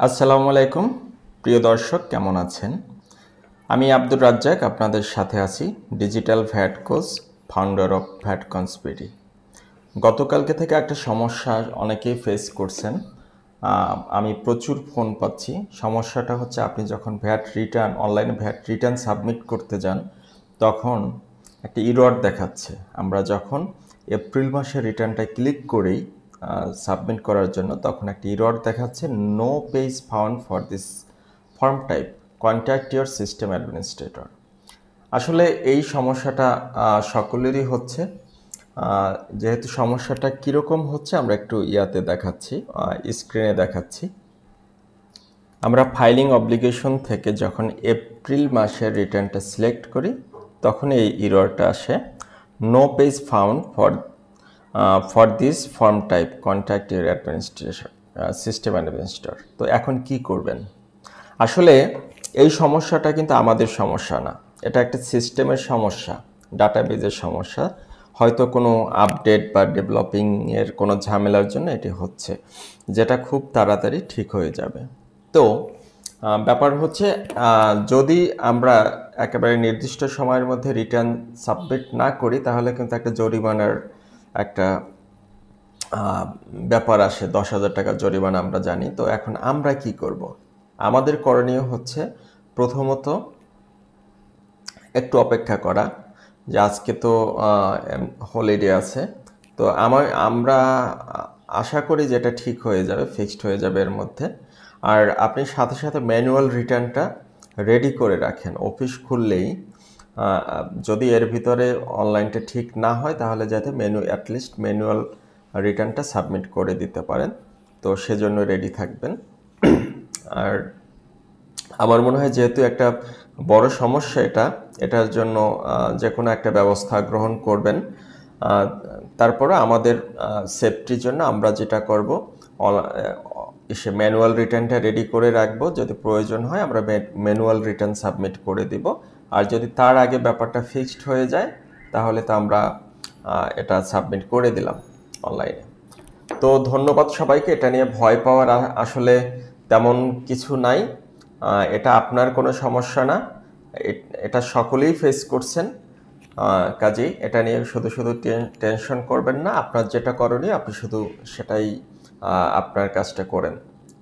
আসসালামু আলাইকুম প্রিয় দর্শক, কেমন আছেন? আমি আব্দুর রাজ্জাক আপনাদের সাথে আছি, digital VAT coach, founder of VATCONS BD। গতকালকে থেকে একটা সমস্যা অনেকেই ফেস করছেন। আমি প্রচুর ফোন পাচ্ছি। সমস্যাটা হচ্ছে আপনি যখন অনলাইনে ভ্যাট রিটার্ন সাবমিট করতে যান তখন একটা ইরর দেখাচ্ছে। আমরা যখন এপ্রিল মাসের রিটার্নটা ক্লিক করি সাবমিট করার জন্য, তখন একটা ইরর দেখাচ্ছে, no page found for this form type, contact your system administrator. আসলে এই সমস্যাটা সকলেরই হচ্ছে। যেহেতু সমস্যাটা কীরকম হচ্ছে আমরা একটু দেখাচ্ছি, স্ক্রিনে দেখাচ্ছি। আমরা ফাইলিং অব্লিগেশন থেকে যখন এপ্রিল মাসের রিটার্নটা সিলেক্ট করি তখন এই ইররটা আসে, no page found for this form type, contact your administration system administrator. তো এখন কি করবেন? আসলে এই সমস্যাটা কিন্তু আমাদের সমস্যা না, এটা একটা সিস্টেমের সমস্যা, ডাটাবেজের সমস্যা। হয়তো কোনো আপডেট বা ডেভেলপিংয়ের কোনো ঝামেলার জন্য এটি হচ্ছে, যেটা খুব তাড়াতাড়ি ঠিক হয়ে যাবে। তো ব্যাপার হচ্ছে, যদি আমরা একেবারে নির্দিষ্ট সময়ের মধ্যে রিটার্ন সাবমিট না করি তাহলে কিন্তু একটা জরিমানার একটা ব্যাপার আসে, 10,000 টাকা জরিমানা আমরা জানি। তো এখন আমরা কি করব? আমাদের করণীয় হচ্ছে প্রথমত একটু অপেক্ষা করা, যে আজকে তো হলিডে আছে, তো আমরা আশা করি যে এটা ঠিক হয়ে যাবে, ফিক্সড হয়ে যাবে এর মধ্যে। আর আপনি সাথে সাথে ম্যানুয়াল রিটার্নটা রেডি করে রাখেন। অফিস খুললেই যদি এর ভিতরে অনলাইনটা ঠিক না হয় তাহলে যাতে অ্যাটলিস্ট ম্যানুয়াল রিটার্নটা সাবমিট করে দিতে পারেন, তো সেজন্য রেডি থাকবেন। আর আমার মনে হয় যেহেতু একটা বড় সমস্যা এটার জন্য যে কোনো একটা ব্যবস্থা গ্রহণ করবেন। তারপরে আমাদের সেফটির জন্য আমরা যেটা করব, ম্যানুয়াল রিটার্নটা রেডি করে রাখবো, যদি প্রয়োজন হয় আমরা ম্যানুয়াল রিটার্ন সাবমিট করে দিব। আর যদি তার আগে ব্যাপারটা ফিক্সড হয়ে যায় তাহলে তো আমরা এটা সাবমিট করে দিলাম অনলাইনে। তো ধন্যবাদ সবাইকে। এটা নিয়ে ভয় পাওয়ার আসলে তেমন কিছু নাই। এটা আপনার কোনো সমস্যা না, এটা সকলেই ফেস করছেন। কাজেই এটা নিয়ে শুধু শুধু টেনশন করবেন না। আপনার যেটা করণীয় আপনি শুধু সেটাই আপনার কাজটা করেন।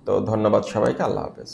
তো ধন্যবাদ সবাইকে। আল্লাহ হাফেজ।